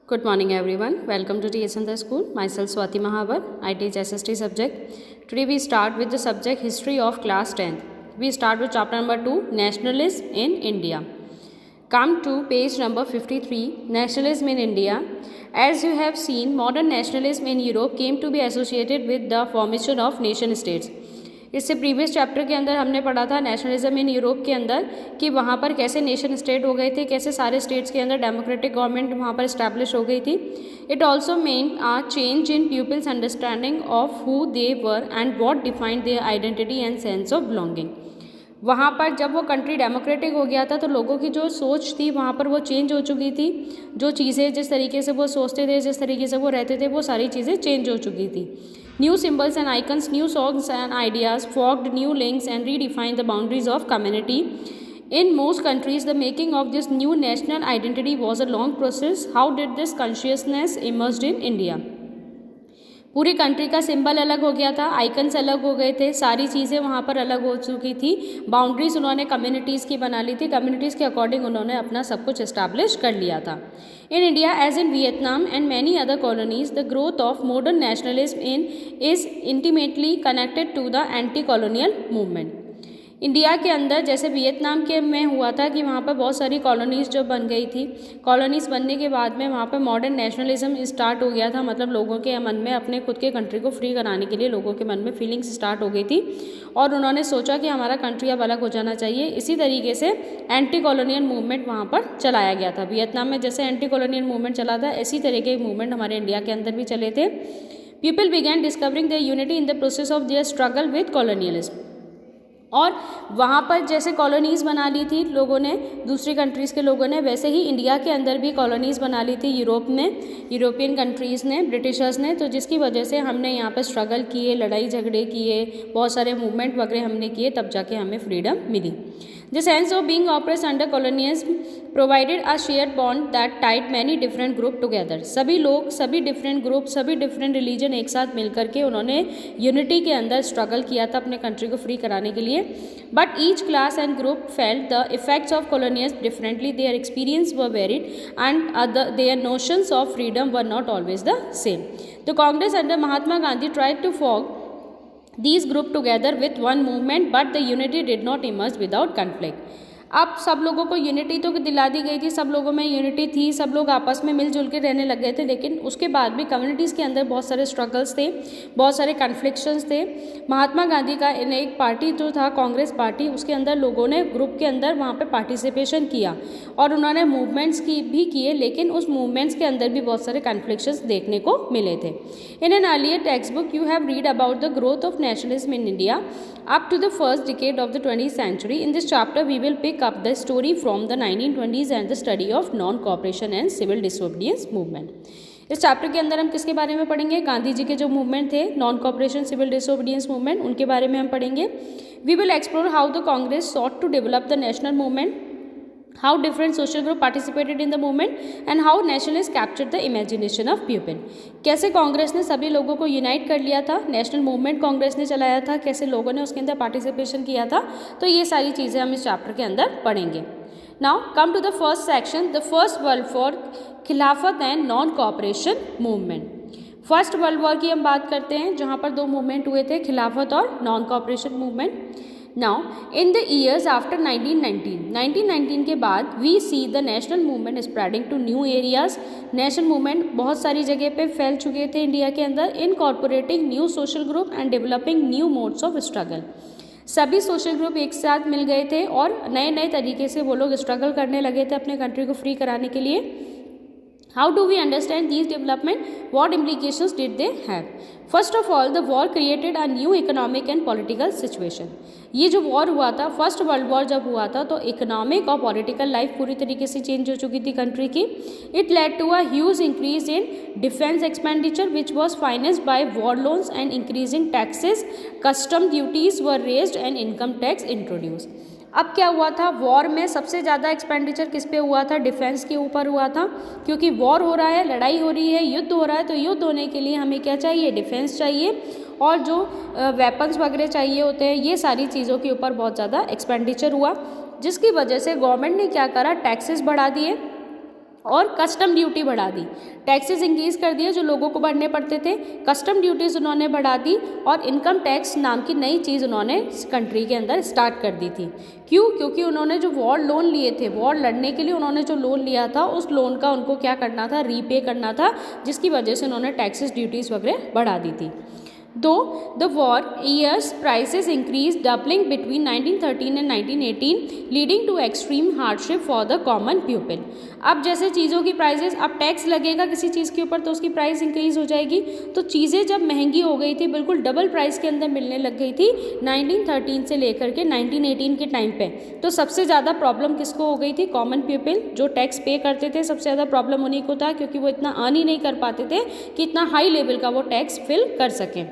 Good morning everyone. Welcome to TS Chandra School. Myself Swati Mahavar. I teach SST subject. Today we start with the subject History of class 10th. We start with chapter number 2 Nationalism in India. Come to page number 53 Nationalism in India. As you have seen, modern nationalism in Europe came to be associated with the formation of nation states. इससे previous chapter के अंदर हमने पढ़ा था nationalism in Europe के अंदर कि वहाँ पर कैसे नेशन स्टेट हो गए थे, कैसे सारे स्टेट्स के अंदर डेमोक्रेटिक गवर्नमेंट वहाँ पर इस्टेब्लिश हो गई थी. It also made a change in people's understanding of who they were and what defined their identity and sense of belonging. वहाँ पर जब वो कंट्री डेमोक्रेटिक हो गया था तो लोगों की जो सोच थी वहाँ पर वो चेंज हो चुकी थी. जो चीज़ें जिस तरीके से वो सोचते थे, जिस तरीके से वो रहते थे, वो सारी चीज़ें चेंज हो चुकी थी. New symbols and icons, new songs and ideas forged new links and redefined the boundaries of community. In most countries, the making of this new national identity was a long process. How did this consciousness emerged in India? पूरी country का symbol अलग हो गया था, icons अलग हो गए थे, सारी चीज़ें वहाँ पर अलग हो चुकी थी. बाउंड्रीज उन्होंने कम्युनिटीज़ की बना ली थी, कम्युनिटीज़ के अकॉर्डिंग उन्होंने अपना सब कुछ इस्टेब्लिश कर लिया था. In India, as in Vietnam and many other colonies, the growth of modern nationalism is intimately connected to the anti-colonial movement. India के अंदर जैसे वियतनाम के में हुआ था कि वहाँ पर बहुत सारी कॉलोनीज़ जो बन गई थी, कॉलोनीज़ बनने के बाद में वहाँ पर मॉडर्न नेशनलिज्म स्टार्ट हो गया था. मतलब लोगों के मन में अपने खुद के कंट्री को फ्री कराने के लिए लोगों के मन में फीलिंग्स स्टार्ट हो गई थी और उन्होंने सोचा कि हमारा कंट्री अब अलग हो जाना चाहिए. इसी तरीके से एंटी कॉलोनियल मूवमेंट वहाँ पर चलाया गया था. वियतनाम में जैसे एंटी कॉलोनियल मूवमेंट चला था, इसी तरह के मूवमेंट हमारे इंडिया के अंदर भी चले थे. People began discovering there unity in the process of their struggle with colonialism. और वहाँ पर जैसे कॉलोनीज़ बना ली थी लोगों ने, दूसरी कंट्रीज़ के लोगों ने, वैसे ही इंडिया के अंदर भी कॉलोनीज़ बना ली थी यूरोप में, यूरोपियन कंट्रीज़ ने, ब्रिटिशर्स ने. तो जिसकी वजह से हमने यहाँ पर स्ट्रगल किए, लड़ाई झगड़े किए, बहुत सारे मूवमेंट वगैरह हमने किए, तब जाके हमें फ्रीडम मिली. The sense of being oppressed under colonialism provided a shared bond that tied many different group together. सभी लोग, सभी डिफरेंट ग्रुप, सभी डिफरेंट रिलीजन एक साथ मिलकर के उन्होंने यूनिटी के अंदर स्ट्रगल किया था अपने कंट्री को फ्री कराने के लिए. But each class and group felt the effects of colonialism differently. Their experience were varied and their notions of freedom were not always the same. The Congress under Mahatma Gandhi tried to form these group together with one movement, but the unity did not emerge without conflict. अब सब लोगों को unity तो दिला दी गई थी, सब लोगों में यूनिटी थी, सब लोग आपस में मिलजुल के रहने लग गए थे, लेकिन उसके बाद भी कम्युनिटीज़ के अंदर बहुत सारे स्ट्रगल्स थे, बहुत सारे कन्फ्लिक्शंस थे. महात्मा गांधी का एक पार्टी जो था कांग्रेस पार्टी, उसके अंदर लोगों ने ग्रुप के अंदर वहाँ पे पार्टिसिपेशन किया और उन्होंने मूवमेंट्स भी किए, लेकिन उस मूवमेंट्स के अंदर भी बहुत सारे कन्फ्लिक्शंस देखने को मिले थे. In an earlier text book you have read about the growth of nationalism in India up to the first decade of the 20th century. In this chapter, we will pick up the story from the 1920s and the study of non-cooperation and civil disobedience movement. इस chapter के अंदर हम किसके बारे में पढ़ेंगे? गांधी जी के जो मूवमेंट थे, non cooperation civil disobedience movement, उनके बारे में हम पढ़ेंगे. We will explore how the Congress sought to develop the national movement, how different social group participated in the movement and how nationalists captured the imagination of people. कैसे कांग्रेस ने सभी लोगों को यूनाइट कर लिया था, नेशनल मूवमेंट कांग्रेस ने चलाया था, कैसे लोगों ने उसके अंदर पार्टिसिपेशन किया था, तो ये सारी चीज़ें हम इस चैप्टर के अंदर पढ़ेंगे. Now come to the first section, the first world war, Khilafat and non cooperation movement. First world war की हम बात करते हैं, जहाँ पर दो मूवमेंट हुए थे, खिलाफत और non cooperation movement. Now, in the years after 1919 के बाद we see the national movement spreading to new areas. National movement बहुत सारी जगह पे फैल चुके थे इंडिया के अंदर, incorporating new social group and developing new modes of struggle. सभी सोशल ग्रुप एक साथ मिल गए थे और नए नए तरीके से वो लोग स्ट्रगल करने लगे थे अपने कंट्री को फ्री कराने के लिए. How do we understand these development? What implications did they have? First of all, the war created a new economic and political situation. ये जो वॉर हुआ था, फर्स्ट वर्ल्ड वॉर जब हुआ था, तो इकोनॉमिक और पॉलिटिकल लाइफ पूरी तरीके से चेंज हो चुकी थी कंट्री की. It led to a huge increase in defence expenditure which was financed by war loans and increasing taxes, custom duties were raised and income tax introduce. अब क्या हुआ था, वॉर में सबसे ज़्यादा एक्सपेंडिचर किस पे हुआ था? डिफेंस के ऊपर हुआ था, क्योंकि वॉर हो रहा है, लड़ाई हो रही है, युद्ध हो रहा है, तो युद्ध होने के लिए हमें क्या चाहिए? डिफेंस चाहिए, और जो वेपन्स वगैरह चाहिए होते हैं, ये सारी चीज़ों के ऊपर बहुत ज़्यादा एक्सपेंडिचर हुआ, जिसकी वजह से गवर्नमेंट ने क्या करा? टैक्सेस बढ़ा दिए और कस्टम ड्यूटी बढ़ा दी, टैक्सेस इंक्रीज़ कर दिए जो लोगों को भरने पड़ते थे, कस्टम ड्यूटीज़ उन्होंने बढ़ा दी और इनकम टैक्स नाम की नई चीज़ उन्होंने कंट्री के अंदर स्टार्ट कर दी थी। क्यों? क्योंकि उन्होंने जो वॉर लोन लिए थे, वॉर लड़ने के लिए उन्होंने जो लोन लिया था उस लोन का उनको क्या करना था, रीपे करना था, जिसकी वजह से उन्होंने टैक्सेस ड्यूटीज़ वगैरह बढ़ा दी थी। Though the war years prices increased doubling between 1913 and 1918 leading to extreme hardship for the common people। अब जैसे चीज़ों की प्राइसेस, अब टैक्स लगेगा किसी चीज़ के ऊपर तो उसकी प्राइस इंक्रीज़ हो जाएगी, तो चीज़ें जब महंगी हो गई थी, बिल्कुल डबल प्राइस के अंदर मिलने लग गई थी 1913 से लेकर के 1918 के टाइम पे, तो सबसे ज़्यादा प्रॉब्लम किसको हो गई थी? कॉमन पीपल जो टैक्स पे करते थे, सबसे ज़्यादा प्रॉब्लम उन्हीं को था, क्योंकि वो इतना अर्न ही नहीं कर पाते थे कि इतना हाई लेवल का वो टैक्स फिल कर सकें।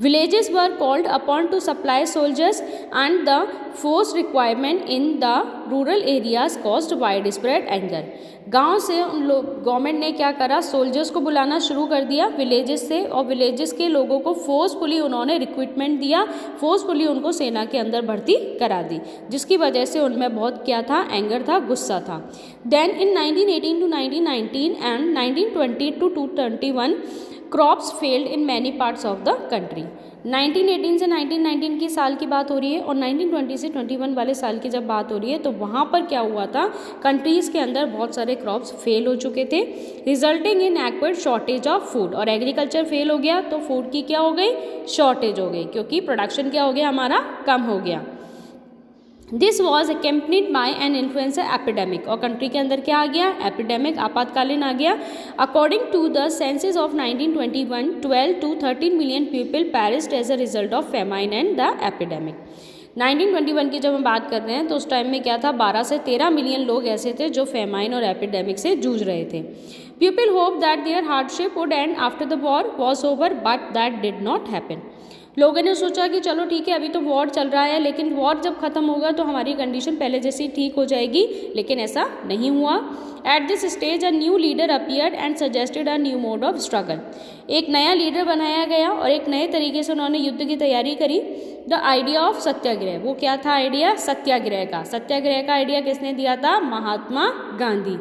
Villages were called upon to supply soldiers and the force requirement in the rural areas caused widespread anger। गांव से उन लोग, गवर्नमेंट ने क्या करा, सोल्जर्स को बुलाना शुरू कर दिया विलेजेस से, और विलेजेस के लोगों को फोर्सफुली उन्होंने रिक्रूटमेंट दिया, फोर्सफुली उनको सेना के अंदर भर्ती करा दी, जिसकी वजह से उनमें बहुत क्या था, एंगर था, गुस्सा था। Then in 1918 to 1919 and 1920 to 221 crops failed in many parts of the country. 1918 से 1919 की साल की बात हो रही है और 1920 से 21 वाले साल की जब बात हो रही है तो वहाँ पर क्या हुआ था, कंट्रीज़ के अंदर बहुत सारे क्रॉप्स फेल हो चुके थे, resulting in acute shortage of food. और एग्रीकल्चर फेल हो गया तो फूड की क्या हो गई, शॉर्टेज हो गई, क्योंकि प्रोडक्शन क्या हो गया, हमारा कम हो गया। This was accompanied by an influenza epidemic, और कंट्री के अंदर क्या आ गया, एपिडेमिक, आपातकालीन आ गया। According to the census of 1921 12 to 13 million people perished as a result of famine and the epidemic. 1921 की जब हम बात कर रहे हैं तो उस टाइम में क्या था, 12 से 13 मिलियन लोग ऐसे थे जो फेमाइन और एपिडेमिक से जूझ रहे थे। People hope that their hardship would end after the war was over, but that did not happen. लोगों ने सोचा कि चलो ठीक है, अभी तो वॉर चल रहा है, लेकिन वॉर जब ख़त्म होगा तो हमारी कंडीशन पहले जैसी ठीक हो जाएगी, लेकिन ऐसा नहीं हुआ। At this stage a new leader appeared and suggested a new mode of struggle. एक नया लीडर बनाया गया और एक नए तरीके से उन्होंने युद्ध की तैयारी करी। द आइडिया ऑफ सत्याग्रह, वो क्या था आइडिया, सत्याग्रह का। सत्याग्रह का आइडिया किसने दिया था, Mahatma Gandhi.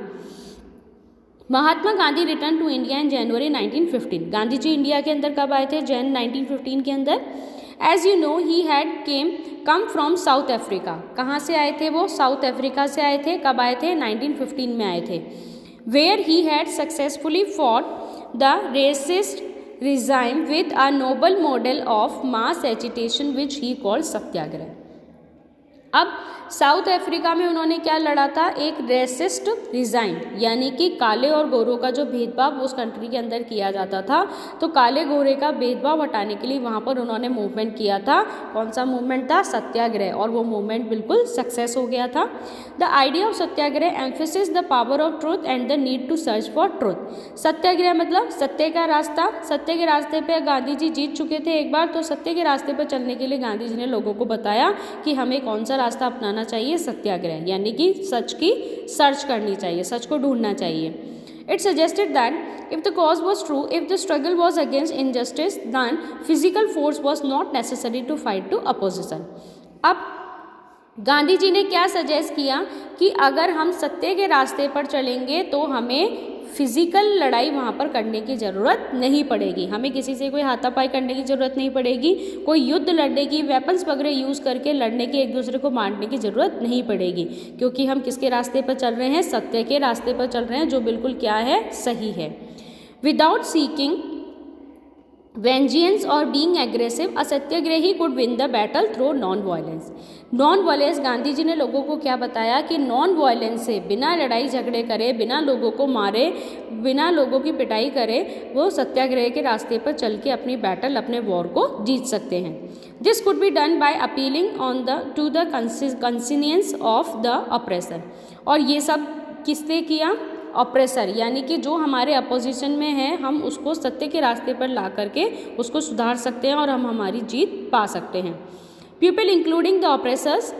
Mahatma Gandhi return to India in January 1915। Gandhi ji India के अंदर कब आए थे, जैन 1915 के अंदर। As you know he had come from South Africa. कहाँ से आए थे वो, साउथ अफ्रीका से आए थे। कब आए थे, 1915 में आए थे। Where he had successfully fought the racist regime with a noble model of mass agitation which he called सत्याग्रह। अब साउथ अफ्रीका में उन्होंने क्या लड़ा था, एक रेसिस्ट रिजाइम, यानी कि काले और गोरों का जो भेदभाव उस कंट्री के अंदर किया जाता था, तो काले गोरे का भेदभाव हटाने के लिए वहाँ पर उन्होंने मूवमेंट किया था। कौन सा मूवमेंट था, सत्याग्रह, और वो मूवमेंट बिल्कुल सक्सेस हो गया था। The idea of satyagraha emphasis the power of truth and the need to search for truth. Satyagraha मतलब सत्य का रास्ता। सत्य के रास्ते पे गांधी जी जीत चुके थे एक बार, तो सत्य के रास्ते पर चलने के लिए गांधी जी ने लोगों को बताया कि हमें कौन सा रास्ता अपनाना चाहिए, सत्याग्रह, यानी कि सच की सर्च करनी चाहिए, सच को ढूंढना चाहिए। It suggested that if the cause was true, if the struggle was against injustice, then physical force was not necessary to fight to opposition. अब गांधी जी ने क्या सजेस्ट किया कि अगर हम सत्य के रास्ते पर चलेंगे तो हमें फिजिकल लड़ाई वहाँ पर करने की ज़रूरत नहीं पड़ेगी, हमें किसी से कोई हाथापाई करने की ज़रूरत नहीं पड़ेगी, कोई युद्ध लड़ने की, वेपन्स वगैरह यूज़ करके लड़ने की, एक दूसरे को मारने की ज़रूरत नहीं पड़ेगी, क्योंकि हम किसके रास्ते पर चल रहे हैं, सत्य के रास्ते पर चल रहे हैं, जो बिल्कुल क्या है, सही है। विदाउट सीकिंग वेंजियंस और being aggressive, असत्याग्रही could win the battle through non violence. Non violence, Gandhi ji ने लोगों को क्या बताया कि नॉन वायलेंस से, बिना लड़ाई झगड़े करे, बिना लोगों को मारे, बिना लोगों की पिटाई करे, वो सत्याग्रह के रास्ते पर चल के अपनी बैटल, अपने वॉर को जीत सकते हैं। This could be done by appealing on the to the conscience of the oppressor. और ये सब किसने किया, ऑपरेसर, यानी कि जो हमारे अपोजिशन में है, हम उसको सत्य के रास्ते पर ला करके उसको सुधार सकते हैं और हम हमारी जीत पा सकते हैं। People including the oppressors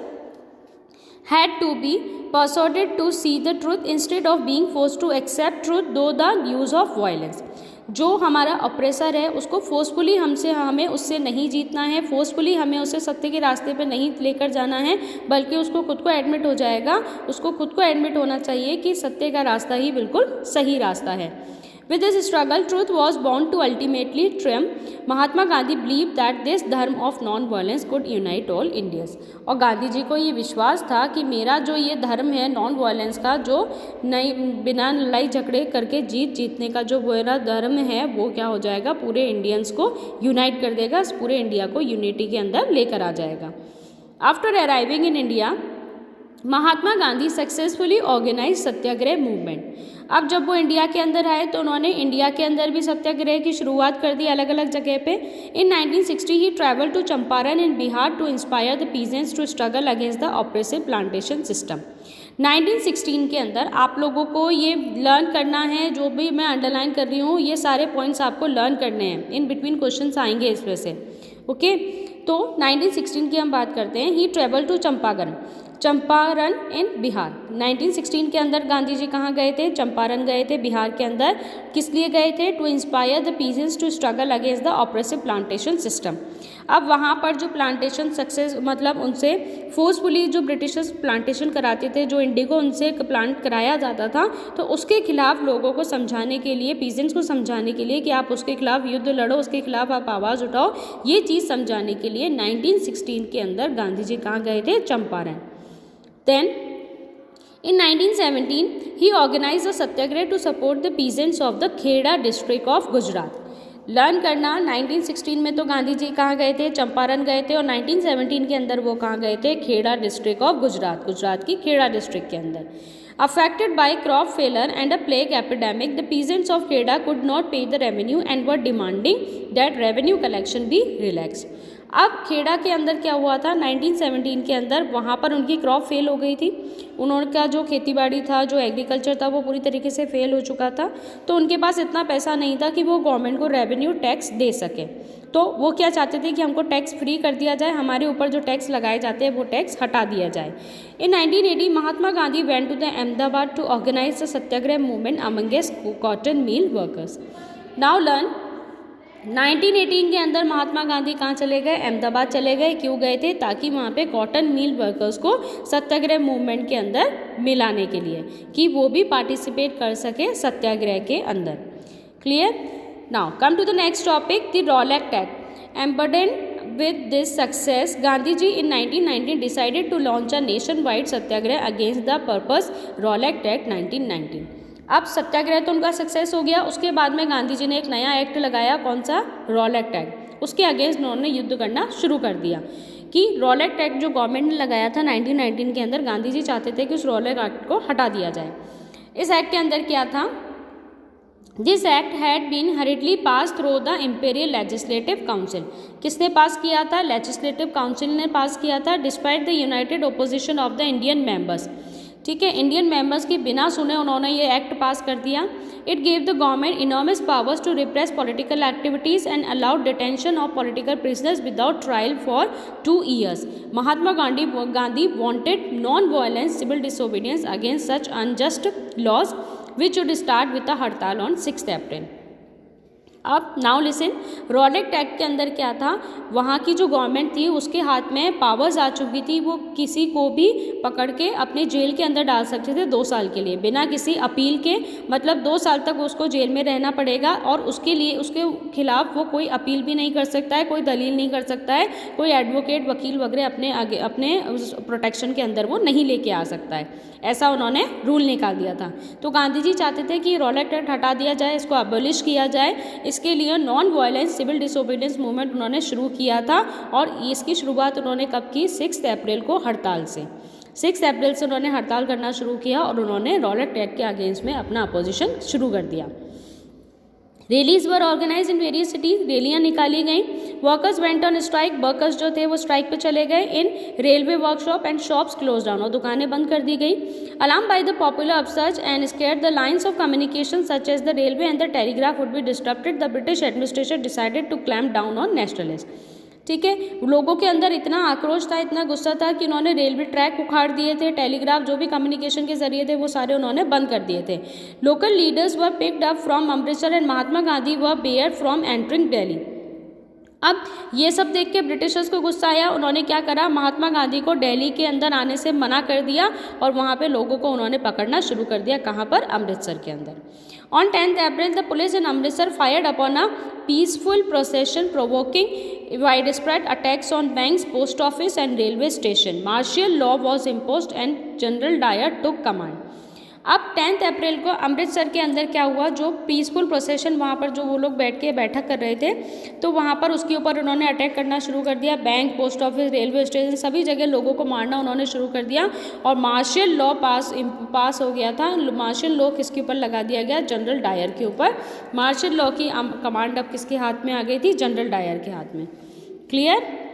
had to be persuaded to see the truth instead of being forced to accept truth through the use of violence। जो हमारा ऑप्रेसर है उसको फोर्सफुली हमें उससे नहीं जीतना है, फोर्सफुली हमें उसे सत्य के रास्ते पे नहीं लेकर जाना है, बल्कि उसको खुद को एडमिट हो जाएगा, उसको खुद को एडमिट होना चाहिए कि सत्य का रास्ता ही बिल्कुल सही रास्ता है। With this struggle, truth was bound to ultimately triumph. Mahatma Gandhi believed that this धर्म of non-violence could unite all Indians. और गांधी जी को ये विश्वास था कि मेरा जो ये धर्म है नॉन वायलेंस का, जो बिना लड़ाई झगड़े करके जीतने का जो मेरा धर्म है, वो क्या हो जाएगा, पूरे इंडियंस को यूनाइट कर देगा, पूरे इंडिया को यूनिटी के अंदर लेकर आ जाएगा। After arriving in India, Mahatma Gandhi successfully organise satyagraha movement. अब जब वो इंडिया के अंदर आए तो उन्होंने इंडिया के अंदर भी सत्याग्रह की शुरुआत कर दी अलग अलग जगह पे। In 1960 he travel to Champaran in Bihar to inspire the peasants to struggle against the oppressive plantation system. 1916 के अंदर आप लोगों को ये लर्न करना है, जो भी मैं अंडरलाइन कर रही हूँ ये सारे पॉइंट्स आपको लर्न करने हैं, इन बिटवीन क्वेश्चंस आएंगे इसमें से। ओके, तो 1916 की हम बात करते हैं। ही travel to Champaran in Bihar. 1916 के अंदर गांधी जी कहाँ गए थे, चंपारण गए थे बिहार के अंदर। किस लिए गए थे, to inspire the peasants to struggle against the oppressive plantation system. अब वहाँ पर जो प्लांटेशन सक्सेस मतलब उनसे फोर्सफुली जो ब्रिटिशर्स प्लांटेशन कराते थे, जो इंडिगो उनसे प्लांट कराया जाता था, तो उसके खिलाफ लोगों को समझाने के लिए, पीजेंट्स को समझाने के लिए कि आप उसके खिलाफ युद्ध लड़ो, उसके खिलाफ आप आवाज़ उठाओ, ये चीज़ समझाने के लिए 1916 के अंदर गांधी जी कहाँ गए थे, Champaran. Then in 1917 he organized a satyagrah to support the peasants of the Kheda district of Gujarat. Learn करना, 1916 में तो गांधी जी कहाँ गए थे, चंपारण गए थे, और 1917 के अंदर वो कहाँ गए थे, खेड़ा डिस्ट्रिक्ट ऑफ गुजरात, गुजरात की खेड़ा डिस्ट्रिक्ट के अंदर। Affected by crop failure and a plague epidemic, the peasants of Kheda could not pay the revenue and were demanding that revenue collection be relaxed. अब खेड़ा के अंदर क्या हुआ था, 1917 के अंदर वहाँ पर उनकी क्रॉप फेल हो गई थी, उनका जो खेतीबाड़ी था, जो एग्रीकल्चर था, वो पूरी तरीके से फेल हो चुका था। तो उनके पास इतना पैसा नहीं था कि वो गवर्नमेंट को रेवेन्यू टैक्स दे सके। तो वो क्या चाहते थे कि हमको टैक्स फ्री कर दिया जाए, हमारे ऊपर जो टैक्स लगाए जाते हैं वो टैक्स हटा दिया जाए। In 1980 Mahatma Gandhi went to the Ahmedabad to organise the satyagraha movement amongst cotton mill workers. Now learn, 1918 के अंदर महात्मा गांधी कहाँ चले गए, अहमदाबाद चले गए। क्यों गए थे, ताकि वहाँ पे कॉटन मिल वर्कर्स को सत्याग्रह मूवमेंट के अंदर मिलाने के लिए, कि वो भी पार्टिसिपेट कर सके सत्याग्रह के अंदर। Clear. Now come to the next topic, the Rowlatt Act. Emboldened with this success, Gandhi ji in 1919 decided to launch a nationwide satyagraha against the proposed Rowlatt Act 1919। अब सत्याग्रह तो उनका सक्सेस हो गया, उसके बाद में गांधी जी ने एक नया एक्ट लगाया, कौन सा, रॉलेट एक्ट। उसके अगेंस्ट उन्होंने युद्ध करना शुरू कर दिया। कि रॉलेट एक्ट जो गवर्नमेंट ने लगाया था 1919 के अंदर, गांधी जी चाहते थे कि उस रॉलेट एक्ट को हटा दिया जाए। इस एक्ट के अंदर क्या था, this act had been hurriedly pass through the imperial legislative council. किसने पास किया था, लेजिस्लेटिव काउंसिल ने पास किया था, despite the United opposition of the Indian members. ठीक है, इंडियन मेंबर्स की बिना सुने उन्होंने ये एक्ट पास कर दिया। It gave the government enormous powers to repress political activities and allowed detention of political prisoners without trial for 2 years। Mahatma Gandhi wanted non violence civil disobedience against such unjust laws which would start with the hartal on 6 April. अब now listen, Rowlatt act के अंदर क्या था, वहाँ की जो government थी उसके हाथ में पावर्स आ चुकी थी, वो किसी को भी पकड़ के अपने जेल के अंदर डाल सकते थे 2 साल के लिए बिना किसी अपील के। मतलब 2 साल तक उसको जेल में रहना पड़ेगा, और उसके लिए उसके खिलाफ वो कोई अपील भी नहीं कर सकता है, कोई दलील नहीं कर सकता है, कोई एडवोकेट वकील वगैरह अपने प्रोटेक्शन के अंदर वो नहीं लेके आ सकता है। ऐसा उन्होंने रूल निकाल दिया था। तो गांधी जी चाहते थे कि रॉलेट एक्ट हटा दिया जाए, इसको अबॉलिश किया जाए। इसके लिए non violence civil disobedience movement उन्होंने शुरू किया था, और इसकी शुरुआत उन्होंने कब की, 6 अप्रैल को हड़ताल से। 6 अप्रैल से उन्होंने हड़ताल करना शुरू किया और उन्होंने रॉलेट एक्ट के अगेंस्ट में अपना अपोजिशन शुरू कर दिया। Rallies were organised in various cities, रैलियाँ निकाली गई। Workers went on strike, workers जो थे वो स्ट्राइक पे चले गए। In railway workshop and shops closed down, और दुकानें बंद कर दी गई। Alarmed by the popular upsurge and scared the lines of communication such as the railway and the telegraph would be disturbed, the British administration decided to clamp down on nationalist. ठीक है। लोगों के अंदर इतना आक्रोश था, इतना गुस्सा था कि उन्होंने रेलवे ट्रैक उखाड़ दिए थे, टेलीग्राफ जो भी कम्युनिकेशन के जरिए थे वो सारे उन्होंने बंद कर दिए थे। Local leaders were picked up from Amritsar and Mahatma Gandhi were barred from entering Delhi. अब ये सब देख के ब्रिटिशर्स को गुस्सा आया, उन्होंने क्या करा, महात्मा गांधी को दिल्ली के अंदर आने से मना कर दिया और वहाँ पे लोगों को उन्होंने पकड़ना शुरू कर दिया। कहाँ पर? अमृतसर के अंदर। On 10 April the police in Amritsar fired upon a peaceful procession provoking widespread attacks on banks, post office and railway station. Martial law was imposed and General Dyer took command. अब 10 अप्रैल को अमृतसर के अंदर क्या हुआ, जो पीसफुल प्रोसेशन वहाँ पर जो वो लोग बैठ के बैठक कर रहे थे, तो वहाँ पर उसके ऊपर उन्होंने अटैक करना शुरू कर दिया। Bank, post office, railway station, सभी जगह लोगों को मारना उन्होंने शुरू कर दिया और मार्शियल लॉ पास हो गया था। मार्शियल लॉ किसके ऊपर लगा दिया गया? जनरल डायर के ऊपर। मार्शियल लॉ की कमांड अब किसके हाथ में आ गई थी? जनरल डायर के हाथ में। क्लियर?